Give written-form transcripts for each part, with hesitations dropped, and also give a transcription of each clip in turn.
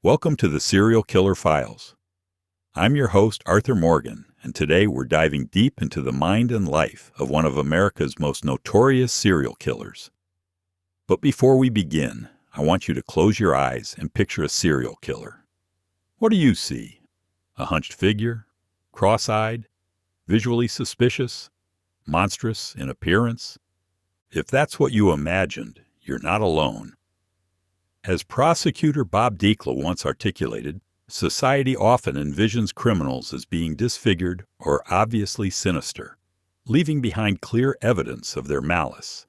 Welcome to the Serial Killer Files. I'm your host, Arthur Morgan, and today we're diving deep into the mind and life of one of America's most notorious serial killers. But before we begin, I want you to close your eyes and picture a serial killer. What do you see? A hunched figure? Cross-eyed? Visually suspicious? Monstrous in appearance? If that's what you imagined, you're not alone. As prosecutor Bob Dekla once articulated, society often envisions criminals as being disfigured or obviously sinister, leaving behind clear evidence of their malice.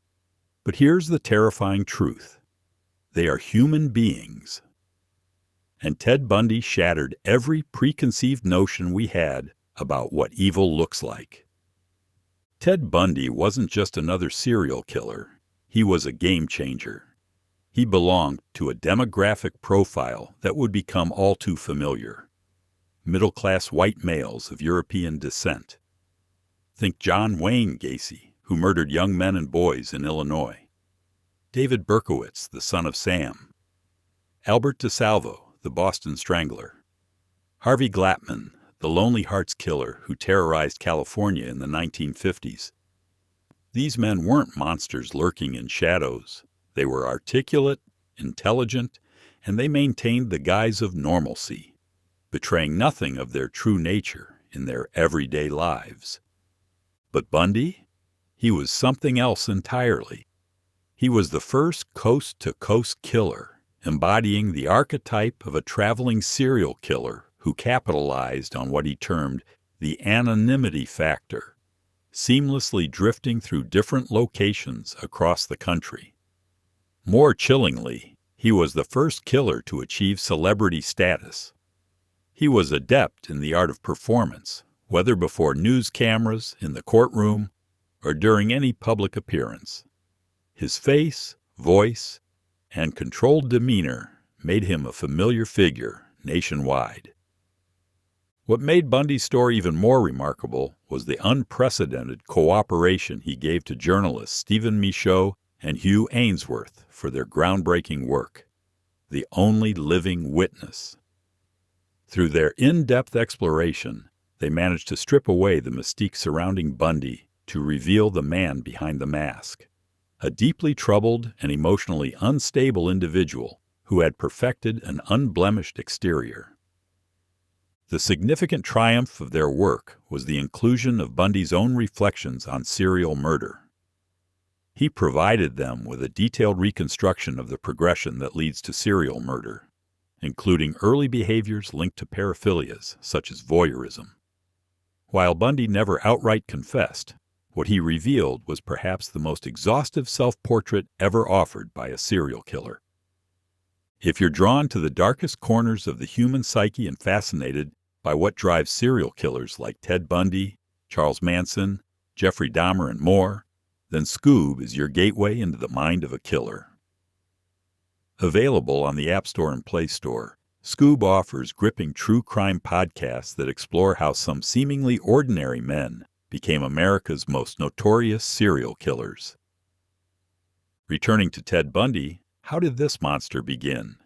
But here's the terrifying truth. They are human beings. And Ted Bundy shattered every preconceived notion we had about what evil looks like. Ted Bundy wasn't just another serial killer. He was a game changer. He belonged to a demographic profile that would become all too familiar. Middle-class white males of European descent. Think John Wayne Gacy, who murdered young men and boys in Illinois. David Berkowitz, the son of Sam. Albert DeSalvo, the Boston Strangler. Harvey Glattman, the Lonely Hearts Killer who terrorized California in the 1950s. These men weren't monsters lurking in shadows. They were articulate, intelligent, and they maintained the guise of normalcy, betraying nothing of their true nature in their everyday lives. But Bundy? He was something else entirely. He was the first coast-to-coast killer, embodying the archetype of a traveling serial killer who capitalized on what he termed the anonymity factor, seamlessly drifting through different locations across the country. More chillingly, he was the first killer to achieve celebrity status. He was adept in the art of performance, whether before news cameras, in the courtroom, or during any public appearance. His face, voice, and controlled demeanor made him a familiar figure nationwide. What made Bundy's story even more remarkable was the unprecedented cooperation he gave to journalists Stephen Michaud and Hugh Ainsworth for their groundbreaking work, The Only Living Witness. Through their in-depth exploration, they managed to strip away the mystique surrounding Bundy to reveal the man behind the mask, a deeply troubled and emotionally unstable individual who had perfected an unblemished exterior. The significant triumph of their work was the inclusion of Bundy's own reflections on serial murder. He provided them with a detailed reconstruction of the progression that leads to serial murder, including early behaviors linked to paraphilias such as voyeurism. While Bundy never outright confessed, what he revealed was perhaps the most exhaustive self-portrait ever offered by a serial killer. If you're drawn to the darkest corners of the human psyche and fascinated by what drives serial killers like Ted Bundy, Charles Manson, Jeffrey Dahmer, and more, then Scoob is your gateway into the mind of a killer. Available on the App Store and Play Store, Scoob offers gripping true crime podcasts that explore how some seemingly ordinary men became America's most notorious serial killers. Returning to Ted Bundy, how did this monster begin?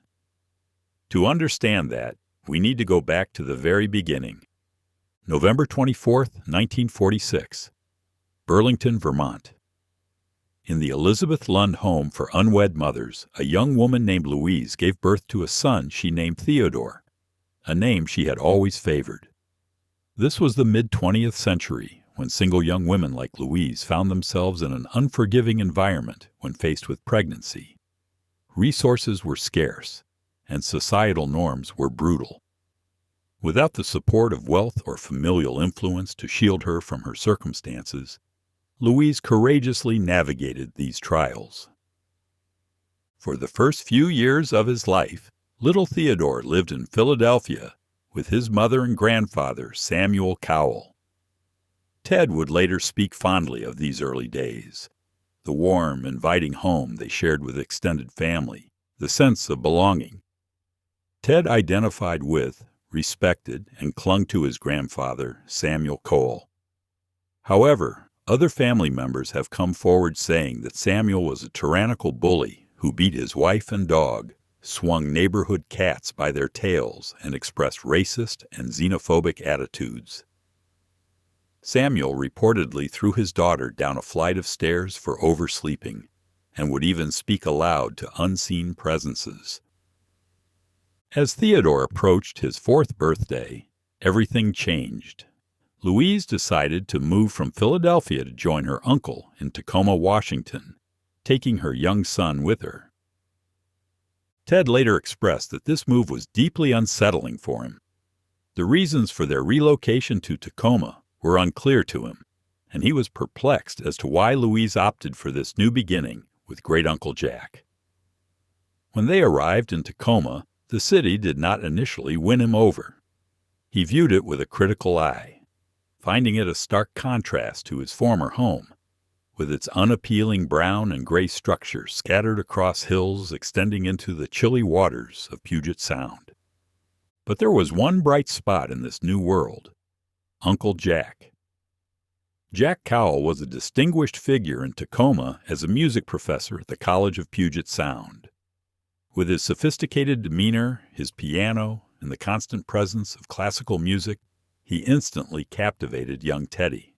To understand that, we need to go back to the very beginning. November 24th, 1946, Burlington, Vermont. In the Elizabeth Lund home for unwed mothers, a young woman named Louise gave birth to a son she named Theodore, a name she had always favored. This was the mid-20th century, when single young women like Louise found themselves in an unforgiving environment when faced with pregnancy. Resources were scarce, and societal norms were brutal. Without the support of wealth or familial influence to shield her from her circumstances, Louise courageously navigated these trials. For the first few years of his life, little Theodore lived in Philadelphia with his mother and grandfather, Samuel Cowell. Ted would later speak fondly of these early days, the warm, inviting home they shared with extended family, the sense of belonging. Ted identified with, respected, and clung to his grandfather, Samuel Cowell. However, other family members have come forward saying that Samuel was a tyrannical bully who beat his wife and dog, swung neighborhood cats by their tails and expressed racist and xenophobic attitudes. Samuel reportedly threw his daughter down a flight of stairs for oversleeping, and would even speak aloud to unseen presences. As Theodore approached his 4th birthday, everything changed. Louise decided to move from Philadelphia to join her uncle in Tacoma, Washington, taking her young son with her. Ted later expressed that this move was deeply unsettling for him. The reasons for their relocation to Tacoma were unclear to him, and he was perplexed as to why Louise opted for this new beginning with Great-Uncle Jack. When they arrived in Tacoma, the city did not initially win him over. He viewed it with a critical eye, finding it a stark contrast to his former home, with its unappealing brown and gray structures scattered across hills extending into the chilly waters of Puget Sound. But there was one bright spot in this new world: Uncle Jack. Jack Cowell was a distinguished figure in Tacoma as a music professor at the College of Puget Sound. With his sophisticated demeanor, his piano, and the constant presence of classical music, he instantly captivated young Teddy.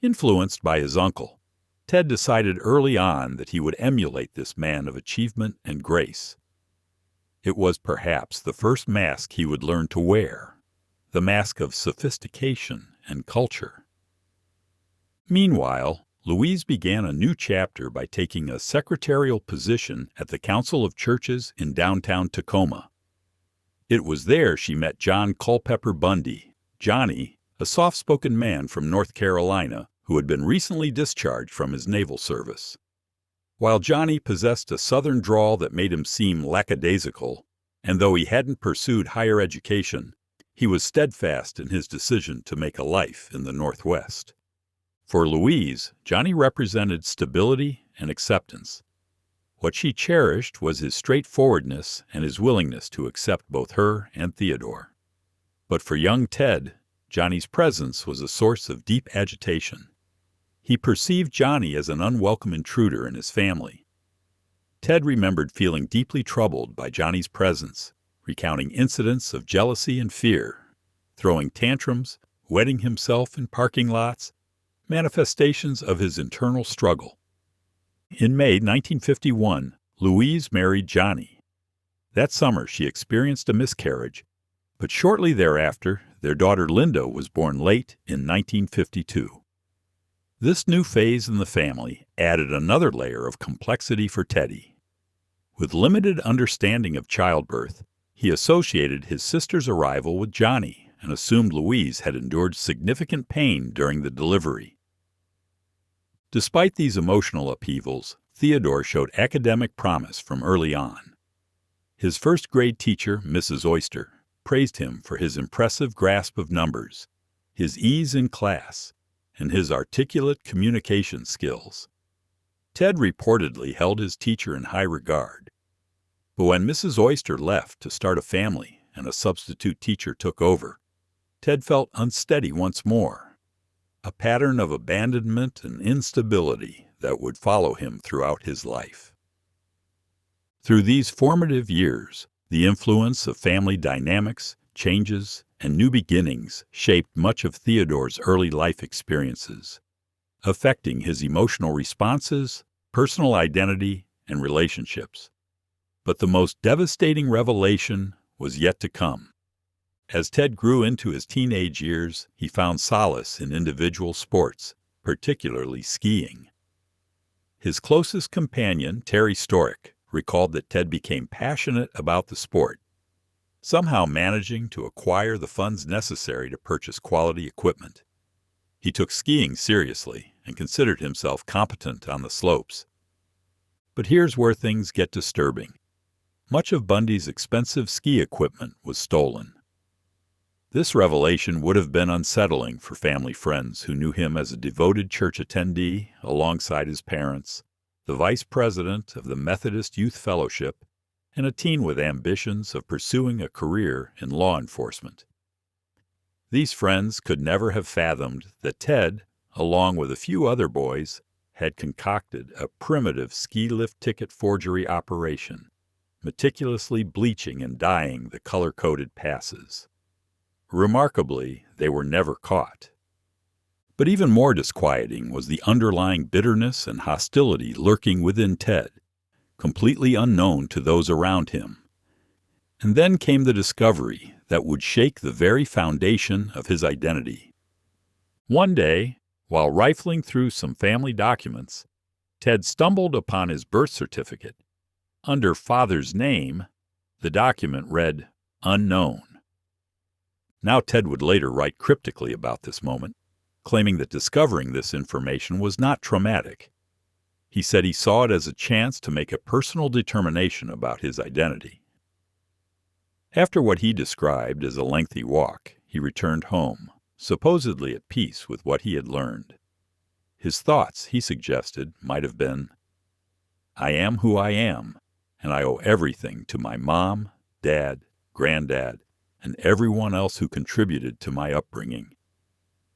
Influenced by his uncle, Ted decided early on that he would emulate this man of achievement and grace. It was perhaps the first mask he would learn to wear, the mask of sophistication and culture. Meanwhile, Louise began a new chapter by taking a secretarial position at the Council of Churches in downtown Tacoma. It was there she met John Culpepper Bundy, Johnny, a soft-spoken man from North Carolina who had been recently discharged from his naval service. While Johnny possessed a southern drawl that made him seem lackadaisical, and though he hadn't pursued higher education, he was steadfast in his decision to make a life in the Northwest. For Louise, Johnny represented stability and acceptance. What she cherished was his straightforwardness and his willingness to accept both her and Theodore. But for young Ted, Johnny's presence was a source of deep agitation. He perceived Johnny as an unwelcome intruder in his family. Ted remembered feeling deeply troubled by Johnny's presence, recounting incidents of jealousy and fear, throwing tantrums, wetting himself in parking lots, manifestations of his internal struggle. In May 1951, Louise married Johnny. That summer she experienced a miscarriage, but shortly thereafter their daughter Linda was born late in 1952. This new phase in the family added another layer of complexity for Teddy. With limited understanding of childbirth, he associated his sister's arrival with Johnny and assumed Louise had endured significant pain during the delivery. Despite these emotional upheavals, Theodore showed academic promise from early on. His first-grade teacher, Mrs. Oyster, praised him for his impressive grasp of numbers, his ease in class, and his articulate communication skills. Ted reportedly held his teacher in high regard. But when Mrs. Oyster left to start a family and a substitute teacher took over, Ted felt unsteady once more, a pattern of abandonment and instability that would follow him throughout his life. Through these formative years, the influence of family dynamics, changes, and new beginnings shaped much of Theodore's early life experiences, affecting his emotional responses, personal identity, and relationships. But the most devastating revelation was yet to come. As Ted grew into his teenage years, he found solace in individual sports, particularly skiing. His closest companion, Terry Storick, recalled that Ted became passionate about the sport, somehow managing to acquire the funds necessary to purchase quality equipment. He took skiing seriously and considered himself competent on the slopes. But here's where things get disturbing. Much of Bundy's expensive ski equipment was stolen. This revelation would have been unsettling for family friends who knew him as a devoted church attendee alongside his parents, the vice president of the Methodist Youth Fellowship, and a teen with ambitions of pursuing a career in law enforcement. These friends could never have fathomed that Ted, along with a few other boys, had concocted a primitive ski lift ticket forgery operation, meticulously bleaching and dyeing the color-coded passes. Remarkably, they were never caught. But even more disquieting was the underlying bitterness and hostility lurking within Ted, completely unknown to those around him. And then came the discovery that would shake the very foundation of his identity. One day, while rifling through some family documents, Ted stumbled upon his birth certificate. Under father's name, the document read, "Unknown." Now Ted would later write cryptically about this moment, claiming that discovering this information was not traumatic. He said he saw it as a chance to make a personal determination about his identity. After what he described as a lengthy walk, he returned home, supposedly at peace with what he had learned. His thoughts, he suggested, might have been, "I am who I am, and I owe everything to my mom, dad, granddad, and everyone else who contributed to my upbringing.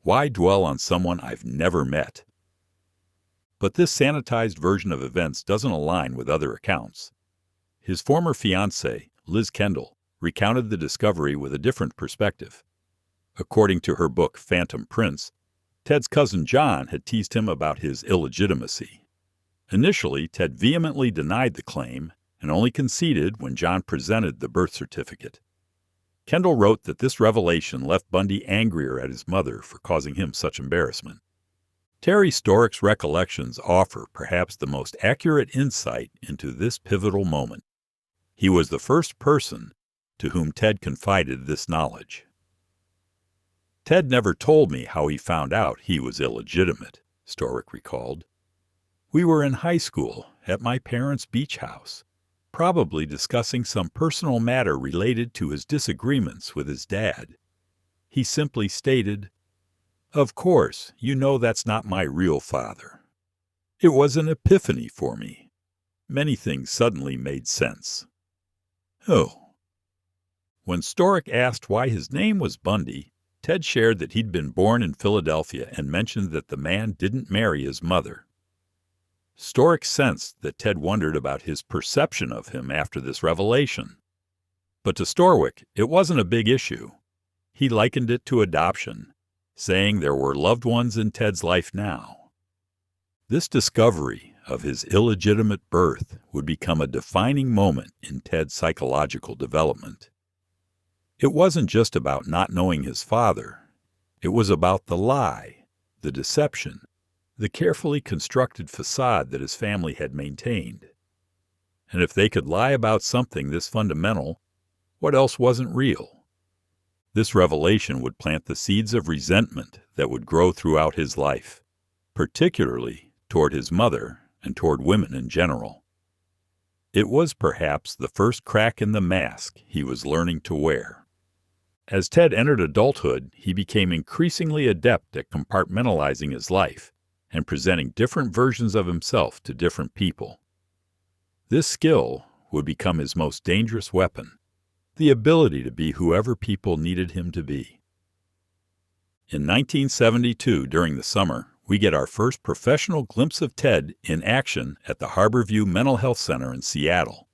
Why dwell on someone I've never met?" But this sanitized version of events doesn't align with other accounts. His former fiancée, Liz Kendall, recounted the discovery with a different perspective. According to her book Phantom Prince, Ted's cousin John had teased him about his illegitimacy. Initially, Ted vehemently denied the claim and only conceded when John presented the birth certificate. Kendall wrote that this revelation left Bundy angrier at his mother for causing him such embarrassment. Terry Storrick's recollections offer perhaps the most accurate insight into this pivotal moment. He was the first person to whom Ted confided this knowledge. "Ted never told me how he found out he was illegitimate," Storrick recalled. "We were in high school at my parents' beach house, probably discussing some personal matter related to his disagreements with his dad. He simply stated, 'Of course, you know that's not my real father.' It was an epiphany for me. Many things suddenly made sense." Oh. When Storrick asked why his name was Bundy, Ted shared that he'd been born in Philadelphia and mentioned that the man didn't marry his mother. Storrick sensed that Ted wondered about his perception of him after this revelation. But to Storrick, it wasn't a big issue. He likened it to adoption, saying there were loved ones in Ted's life now. This discovery of his illegitimate birth would become a defining moment in Ted's psychological development. It wasn't just about not knowing his father. It was about the lie, the deception, the carefully constructed facade that his family had maintained. And if they could lie about something this fundamental, what else wasn't real? This revelation would plant the seeds of resentment that would grow throughout his life, particularly toward his mother and toward women in general. It was perhaps the first crack in the mask he was learning to wear. As Ted entered adulthood, he became increasingly adept at compartmentalizing his life and presenting different versions of himself to different people. This skill would become his most dangerous weapon, the ability to be whoever people needed him to be. In 1972, during the summer, we get our first professional glimpse of Ted in action at the Harborview Mental Health Center in Seattle.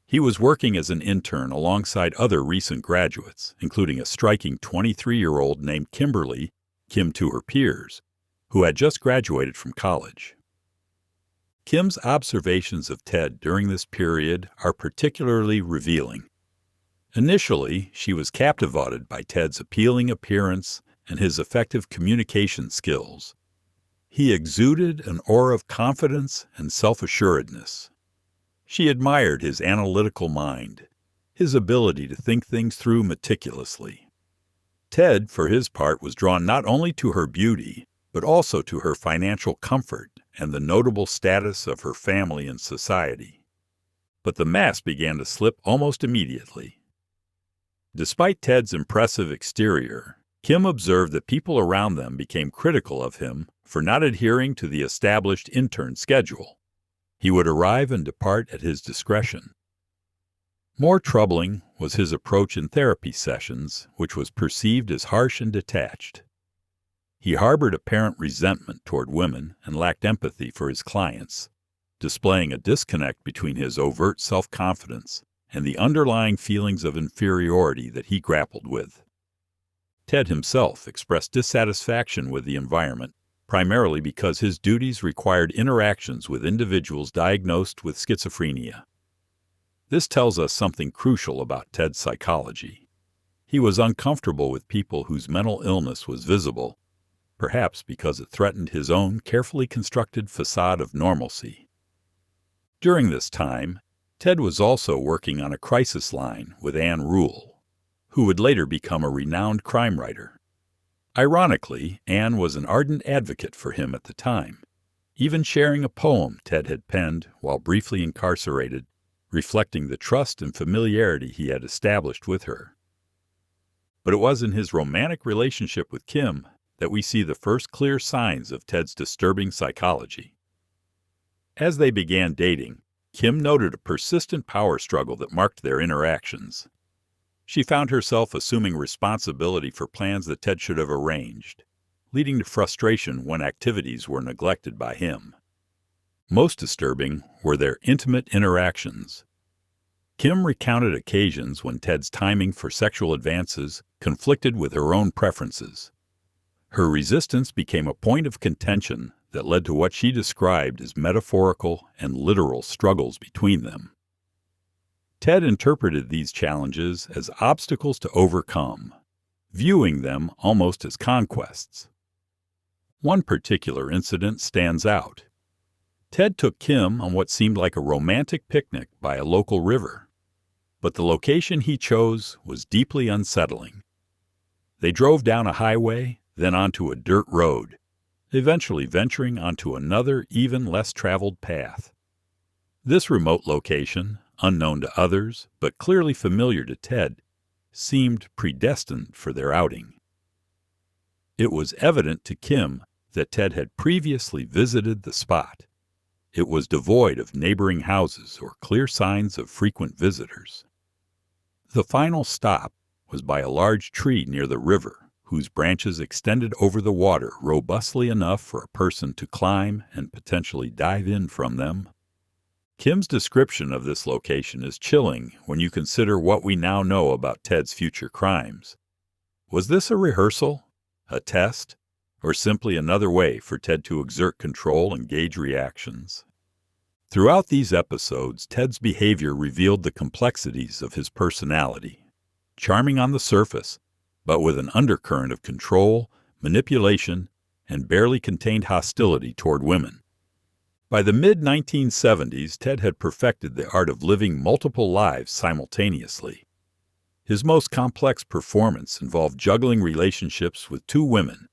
He was working as an intern alongside other recent graduates, including a striking 23-year-old named Kimberly, Kim to her peers, who had just graduated from college. Kim's observations of Ted during this period are particularly revealing. Initially, she was captivated by Ted's appealing appearance and his effective communication skills. He exuded an aura of confidence and self-assuredness. She admired his analytical mind, his ability to think things through meticulously. Ted, for his part, was drawn not only to her beauty, but also to her financial comfort and the notable status of her family in society. But the mask began to slip almost immediately. Despite Ted's impressive exterior, Kim observed that people around them became critical of him for not adhering to the established intern schedule. He would arrive and depart at his discretion. More troubling was his approach in therapy sessions, which was perceived as harsh and detached. He harbored apparent resentment toward women and lacked empathy for his clients. displaying a disconnect between his overt self-confidence and the underlying feelings of inferiority that he grappled with. Ted himself expressed dissatisfaction with the environment, primarily because his duties required interactions with individuals diagnosed with schizophrenia. This tells us something crucial about Ted's psychology. He was uncomfortable with people whose mental illness was visible, perhaps because it threatened his own carefully constructed facade of normalcy. During this time, Ted was also working on a crisis line with Anne Rule, who would later become a renowned crime writer. Ironically, Anne was an ardent advocate for him at the time, even sharing a poem Ted had penned while briefly incarcerated, reflecting the trust and familiarity he had established with her. But it was in his romantic relationship with Kim that we see the first clear signs of Ted's disturbing psychology. As they began dating, Kim noted a persistent power struggle that marked their interactions. She found herself assuming responsibility for plans that Ted should have arranged, leading to frustration when activities were neglected by him. Most disturbing were their intimate interactions. Kim recounted occasions when Ted's timing for sexual advances conflicted with her own preferences. Her resistance became a point of contention that led to what she described as metaphorical and literal struggles between them. Ted interpreted these challenges as obstacles to overcome, viewing them almost as conquests. One particular incident stands out. Ted took Kim on what seemed like a romantic picnic by a local river, but the location he chose was deeply unsettling. They drove down a highway, then onto a dirt road, eventually venturing onto another, even less traveled path. This remote location, unknown to others but clearly familiar to Ted, seemed predestined for their outing. It was evident to Kim that Ted had previously visited the spot. It was devoid of neighboring houses or clear signs of frequent visitors. The final stop was by a large tree near the river, whose branches extended over the water robustly enough for a person to climb and potentially dive in from them. Kim's description of this location is chilling when you consider what we now know about Ted's future crimes. Was this a rehearsal, a test, or simply another way for Ted to exert control and gauge reactions? Throughout these episodes, Ted's behavior revealed the complexities of his personality. Charming on the surface, but with an undercurrent of control, manipulation, and barely contained hostility toward women. By the mid-1970s, Ted had perfected the art of living multiple lives simultaneously. His most complex performance involved juggling relationships with two women,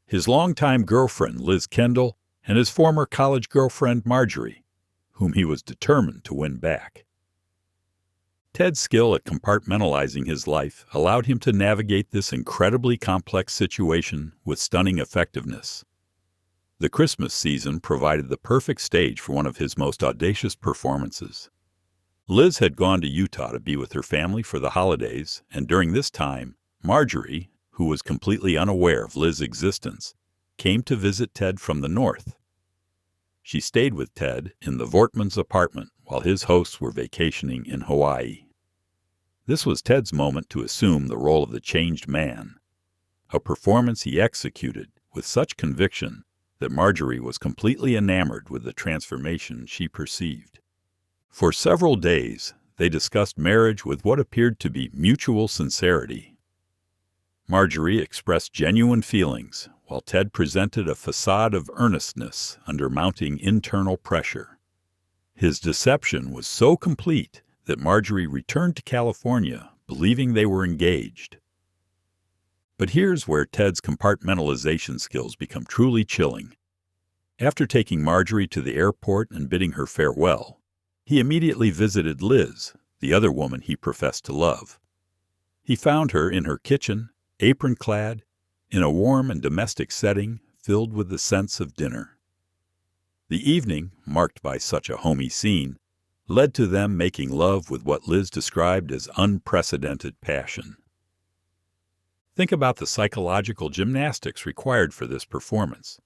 his longtime girlfriend Liz Kendall and his former college girlfriend Marjorie, whom he was determined to win back. Ted's skill at compartmentalizing his life allowed him to navigate this incredibly complex situation with stunning effectiveness. The Christmas season provided the perfect stage for one of his most audacious performances. Liz had gone to Utah to be with her family for the holidays, and during this time, Marjorie, who was completely unaware of Liz's existence, came to visit Ted from the north. She stayed with Ted in the Vortman's apartment while his hosts were vacationing in Hawaii. This was Ted's moment to assume the role of the changed man, a performance he executed with such conviction that Marjorie was completely enamored with the transformation she perceived. For several days, they discussed marriage with what appeared to be mutual sincerity. Marjorie expressed genuine feelings, while Ted presented a facade of earnestness under mounting internal pressure. His deception was so complete that Marjorie returned to California, believing they were engaged. But here's where Ted's compartmentalization skills become truly chilling. After taking Marjorie to the airport and bidding her farewell, he immediately visited Liz, the other woman he professed to love. He found her in her kitchen, apron-clad, in a warm and domestic setting filled with the sense of dinner. The evening, marked by such a homey scene, led to them making love with what Liz described as unprecedented passion. Think about the psychological gymnastics required for this performance.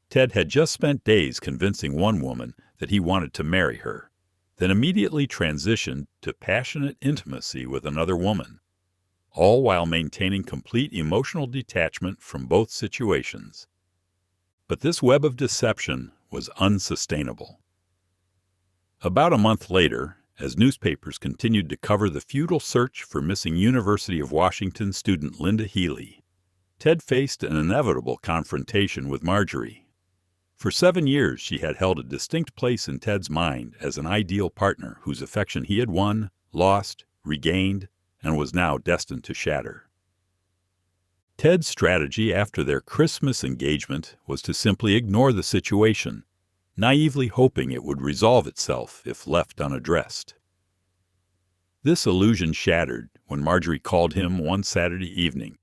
Ted had just spent days convincing one woman that he wanted to marry her, then immediately transitioned to passionate intimacy with another woman, all while maintaining complete emotional detachment from both situations. But this web of deception was unsustainable. About a month later, as newspapers continued to cover the futile search for missing University of Washington student Linda Healy, Ted faced an inevitable confrontation with Marjorie. For 7 years, she had held a distinct place in Ted's mind as an ideal partner whose affection he had won, lost, regained, and was now destined to shatter. Ted's strategy after their Christmas engagement was to simply ignore the situation, naively hoping it would resolve itself if left unaddressed. This illusion shattered when Marjorie called him one Saturday evening.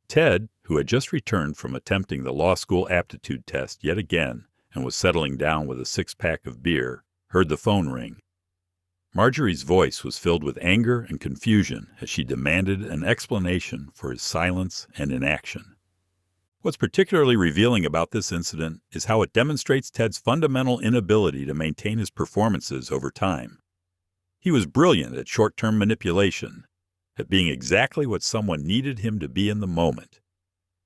Ted, who had just returned from attempting the law school aptitude test yet again and was settling down with a 6-pack of beer, heard the phone ring. Marjorie's voice was filled with anger and confusion as she demanded an explanation for his silence and inaction. What's particularly revealing about this incident is how it demonstrates Ted's fundamental inability to maintain his performances over time. He was brilliant at short-term manipulation, at being exactly what someone needed him to be in the moment,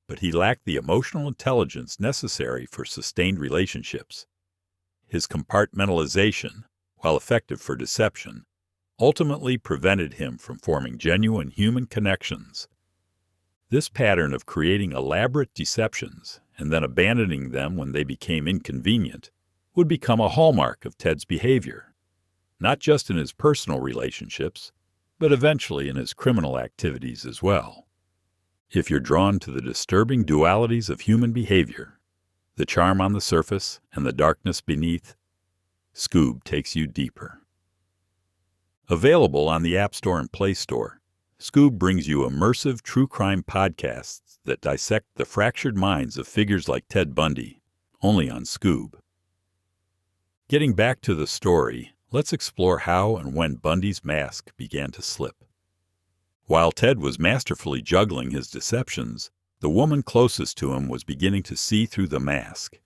but he lacked the emotional intelligence necessary for sustained relationships. His compartmentalization, while effective for deception, ultimately prevented him from forming genuine human connections. This pattern of creating elaborate deceptions and then abandoning them when they became inconvenient would become a hallmark of Ted's behavior, not just in his personal relationships, but eventually in his criminal activities as well. If you're drawn to the disturbing dualities of human behavior, the charm on the surface and the darkness beneath, Scoob takes you deeper. Available on the App Store and Play Store, Scoob brings you immersive true crime podcasts that dissect the fractured minds of figures like Ted Bundy, only on Scoob. Getting back to the story, let's explore how and when Bundy's mask began to slip. While Ted was masterfully juggling his deceptions, the woman closest to him was beginning to see through the mask.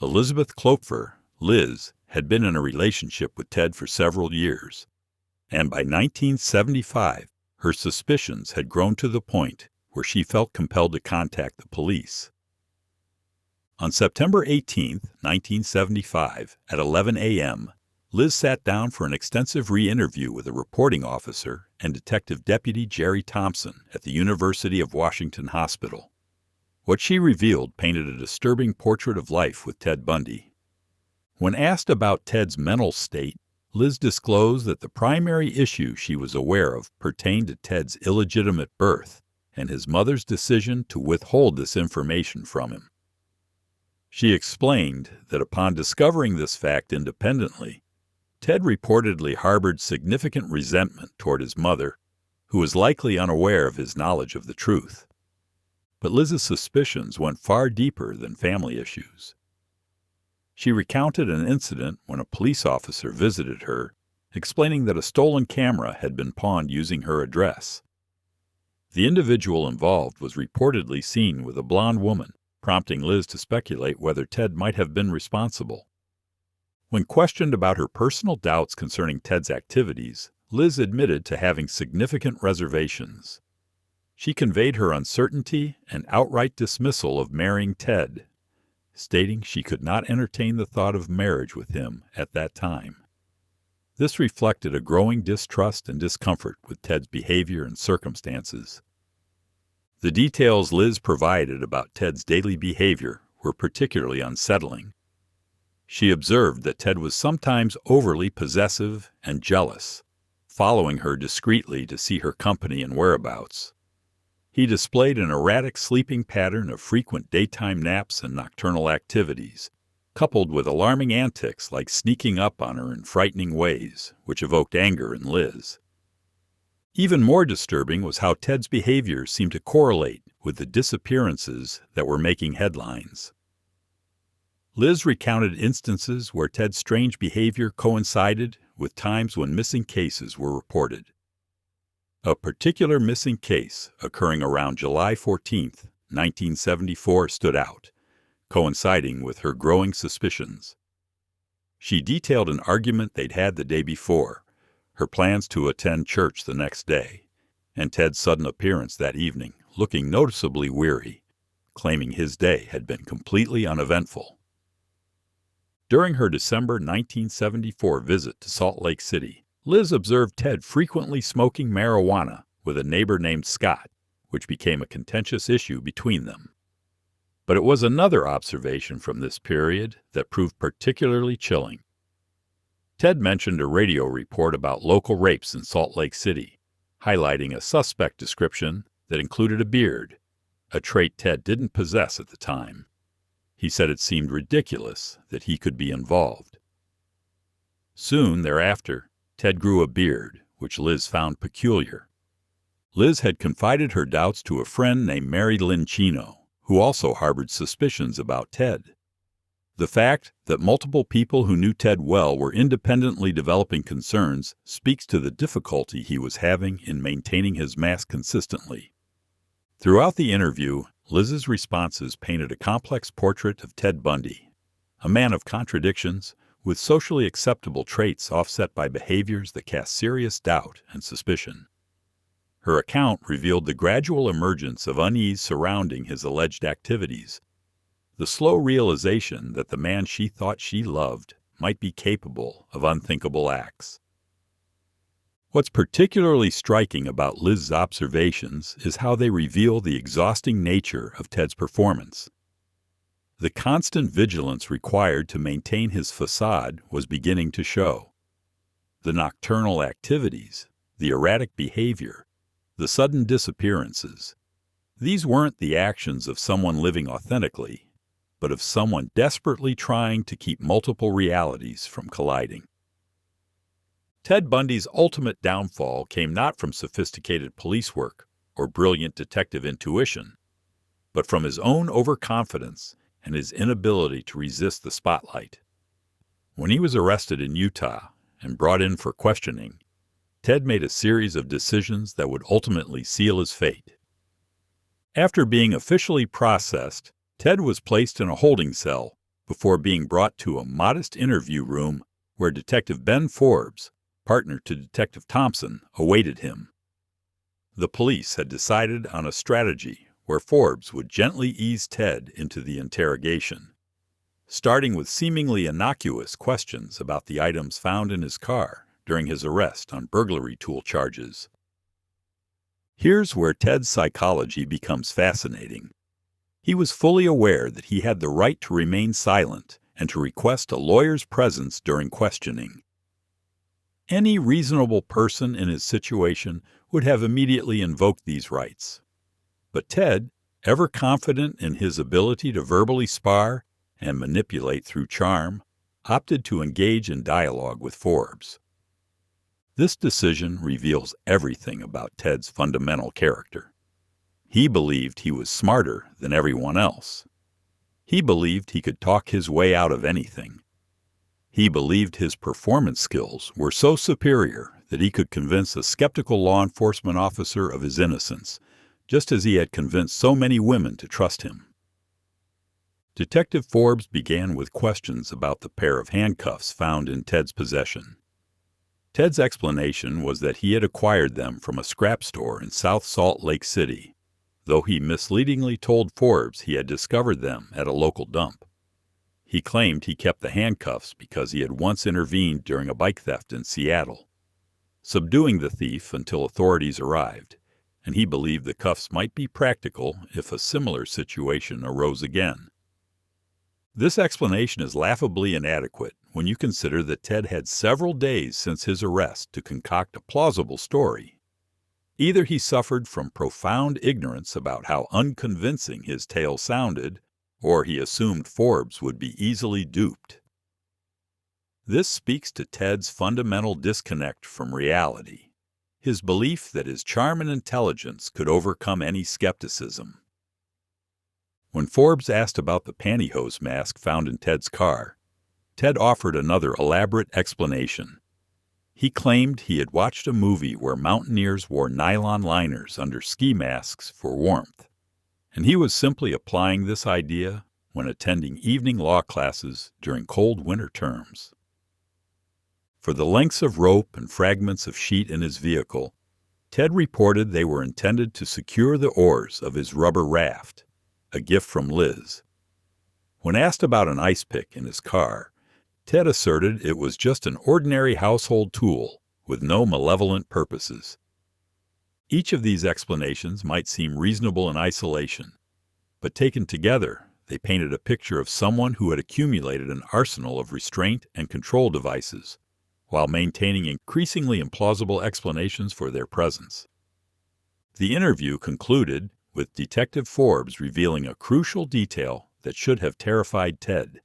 Elizabeth Klopfer, Liz, had been in a relationship with Ted for several years, and by 1975, her suspicions had grown to the point where she felt compelled to contact the police. On September 18, 1975, at 11 a.m., Liz sat down for an extensive re-interview with a reporting officer and Detective Deputy Jerry Thompson at the University of Washington Hospital. What she revealed painted a disturbing portrait of life with Ted Bundy. When asked about Ted's mental state, Liz disclosed that the primary issue she was aware of pertained to Ted's illegitimate birth and his mother's decision to withhold this information from him. She explained that upon discovering this fact independently, Ted reportedly harbored significant resentment toward his mother, who was likely unaware of his knowledge of the truth. But Liz's suspicions went far deeper than family issues. She recounted an incident when a police officer visited her, explaining that a stolen camera had been pawned using her address. The individual involved was reportedly seen with a blonde woman, prompting Liz to speculate whether Ted might have been responsible. When questioned about her personal doubts concerning Ted's activities, Liz admitted to having significant reservations. She conveyed her uncertainty and outright dismissal of marrying Ted, stating she could not entertain the thought of marriage with him at that time. This reflected a growing distrust and discomfort with Ted's behavior and circumstances. The details Liz provided about Ted's daily behavior were particularly unsettling. She observed that Ted was sometimes overly possessive and jealous, following her discreetly to see her company and whereabouts. He displayed an erratic sleeping pattern of frequent daytime naps and nocturnal activities, coupled with alarming antics like sneaking up on her in frightening ways, which evoked anger in Liz. Even more disturbing was how Ted's behavior seemed to correlate with the disappearances that were making headlines. Liz recounted instances where Ted's strange behavior coincided with times when missing cases were reported. A particular missing case occurring around July 14, 1974, stood out, coinciding with her growing suspicions. She detailed an argument they'd had the day before, her plans to attend church the next day, and Ted's sudden appearance that evening, looking noticeably weary, claiming his day had been completely uneventful. During her December 1974 visit to Salt Lake City, Liz observed Ted frequently smoking marijuana with a neighbor named Scott, which became a contentious issue between them. But it was another observation from this period that proved particularly chilling. Ted mentioned a radio report about local rapes in Salt Lake City, highlighting a suspect description that included a beard, a trait Ted didn't possess at the time. He said it seemed ridiculous that he could be involved. Soon thereafter, Ted grew a beard, which Liz found peculiar. Liz had confided her doubts to a friend named Mary Lynn Chino, who also harbored suspicions about Ted. The fact that multiple people who knew Ted well were independently developing concerns speaks to the difficulty he was having in maintaining his mask consistently. Throughout the interview, Liz's responses painted a complex portrait of Ted Bundy, a man of contradictions, with socially acceptable traits offset by behaviors that cast serious doubt and suspicion. Her account revealed the gradual emergence of unease surrounding his alleged activities, the slow realization that the man she thought she loved might be capable of unthinkable acts. What's particularly striking about Liz's observations is how they reveal the exhausting nature of Ted's performance. The constant vigilance required to maintain his facade was beginning to show. The nocturnal activities, the erratic behavior, the sudden disappearances, these weren't the actions of someone living authentically, but of someone desperately trying to keep multiple realities from colliding. Ted Bundy's ultimate downfall came not from sophisticated police work or brilliant detective intuition, but from his own overconfidence and his inability to resist the spotlight. When he was arrested in Utah and brought in for questioning, Ted made a series of decisions that would ultimately seal his fate. After being officially processed, Ted was placed in a holding cell before being brought to a modest interview room where Detective Ben Forbes, partner to Detective Thompson, awaited him. The police had decided on a strategy where Forbes would gently ease Ted into the interrogation, starting with seemingly innocuous questions about the items found in his car during his arrest on burglary tool charges. Here's where Ted's psychology becomes fascinating. He was fully aware that he had the right to remain silent and to request a lawyer's presence during questioning. Any reasonable person in his situation would have immediately invoked these rights. But Ted, ever confident in his ability to verbally spar and manipulate through charm, opted to engage in dialogue with Forbes. This decision reveals everything about Ted's fundamental character. He believed he was smarter than everyone else. He believed he could talk his way out of anything. He believed his performance skills were so superior that he could convince a skeptical law enforcement officer of his innocence, just as he had convinced so many women to trust him. Detective Forbes began with questions about the pair of handcuffs found in Ted's possession. Ted's explanation was that he had acquired them from a scrap store in South Salt Lake City, though he misleadingly told Forbes he had discovered them at a local dump. He claimed he kept the handcuffs because he had once intervened during a bike theft in Seattle, subduing the thief until authorities arrived, and he believed the cuffs might be practical if a similar situation arose again. This explanation is laughably inadequate when you consider that Ted had several days since his arrest to concoct a plausible story. Either he suffered from profound ignorance about how unconvincing his tale sounded, or he assumed Forbes would be easily duped. This speaks to Ted's fundamental disconnect from reality, his belief that his charm and intelligence could overcome any skepticism. When Forbes asked about the pantyhose mask found in Ted's car, Ted offered another elaborate explanation. He claimed he had watched a movie where mountaineers wore nylon liners under ski masks for warmth, and he was simply applying this idea when attending evening law classes during cold winter terms. For the lengths of rope and fragments of sheet in his vehicle, Ted reported they were intended to secure the oars of his rubber raft, a gift from Liz. When asked about an ice pick in his car, Ted asserted it was just an ordinary household tool with no malevolent purposes. Each of these explanations might seem reasonable in isolation, but taken together, they painted a picture of someone who had accumulated an arsenal of restraint and control devices, while maintaining increasingly implausible explanations for their presence. The interview concluded with Detective Forbes revealing a crucial detail that should have terrified Ted.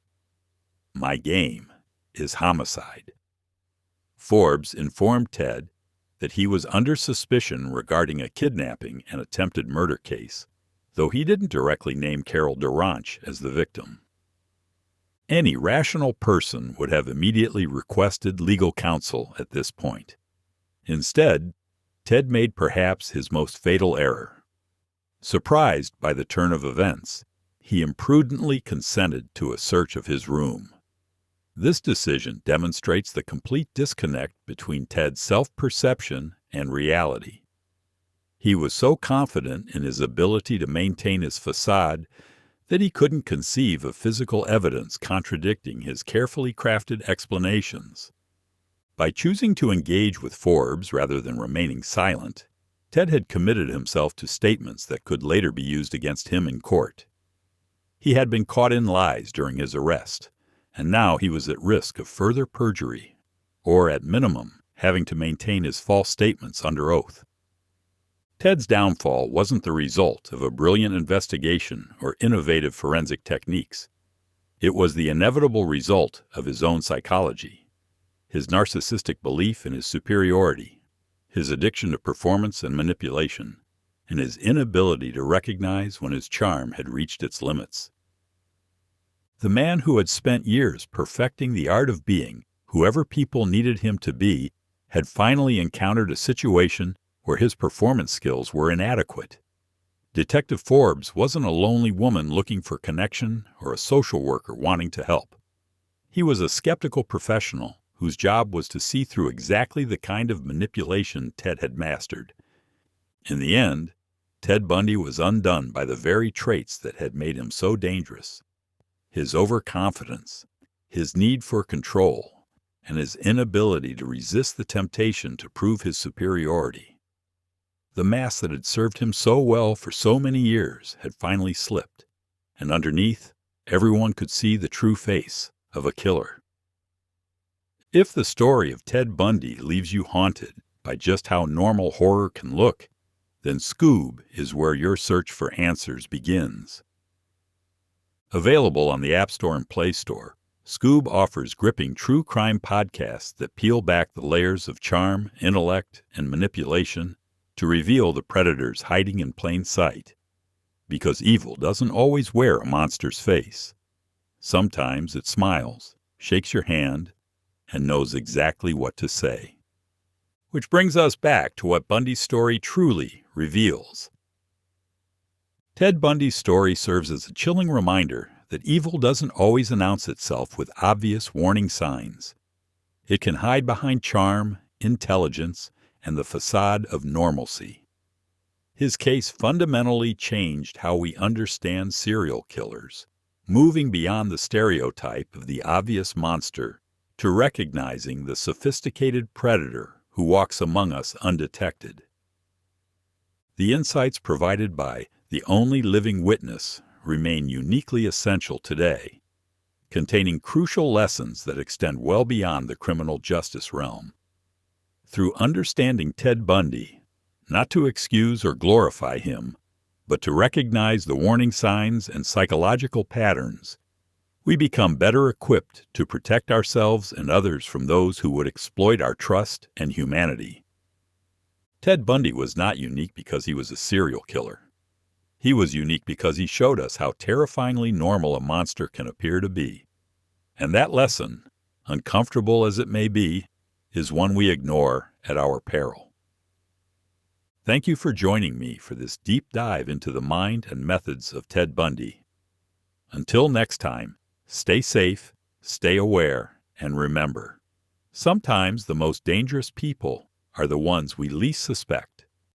"My game is homicide." Forbes informed Ted that he was under suspicion regarding a kidnapping and attempted murder case, though he didn't directly name Carol Duranch as the victim. Any rational person would have immediately requested legal counsel at this point. Instead, Ted made perhaps his most fatal error. Surprised by the turn of events, he imprudently consented to a search of his room. This decision demonstrates the complete disconnect between Ted's self-perception and reality. He was so confident in his ability to maintain his facade that he couldn't conceive of physical evidence contradicting his carefully crafted explanations. By choosing to engage with Forbes rather than remaining silent, Ted had committed himself to statements that could later be used against him in court. He had been caught in lies during his arrest, and now he was at risk of further perjury, or at minimum, having to maintain his false statements under oath. Ted's downfall wasn't the result of a brilliant investigation or innovative forensic techniques. It was the inevitable result of his own psychology, his narcissistic belief in his superiority, his addiction to performance and manipulation, and his inability to recognize when his charm had reached its limits. The man who had spent years perfecting the art of being whoever people needed him to be had finally encountered a situation where his performance skills were inadequate. Detective Forbes wasn't a lonely woman looking for connection or a social worker wanting to help. He was a skeptical professional whose job was to see through exactly the kind of manipulation Ted had mastered. In the end, Ted Bundy was undone by the very traits that had made him so dangerous: his overconfidence, his need for control, and his inability to resist the temptation to prove his superiority. The mask that had served him so well for so many years had finally slipped, and underneath, everyone could see the true face of a killer. If the story of Ted Bundy leaves you haunted by just how normal horror can look, then Scoob is where your search for answers begins. Available on the App Store and Play Store, Scoob offers gripping true crime podcasts that peel back the layers of charm, intellect, and manipulation to reveal the predators hiding in plain sight. Because evil doesn't always wear a monster's face. Sometimes it smiles, shakes your hand, and knows exactly what to say. Which brings us back to what Bundy's story truly reveals. Ted Bundy's story serves as a chilling reminder that evil doesn't always announce itself with obvious warning signs. It can hide behind charm, intelligence, and the facade of normalcy. His case fundamentally changed how we understand serial killers, moving beyond the stereotype of the obvious monster to recognizing the sophisticated predator who walks among us undetected. The insights provided by The Only Living Witness remain uniquely essential today, containing crucial lessons that extend well beyond the criminal justice realm. Through understanding Ted Bundy, not to excuse or glorify him, but to recognize the warning signs and psychological patterns, we become better equipped to protect ourselves and others from those who would exploit our trust and humanity. Ted Bundy was not unique because he was a serial killer. He was unique because he showed us how terrifyingly normal a monster can appear to be. And that lesson, uncomfortable as it may be, is one we ignore at our peril. Thank you for joining me for this deep dive into the mind and methods of Ted Bundy. Until next time, stay safe, stay aware, and remember, sometimes the most dangerous people are the ones we least suspect.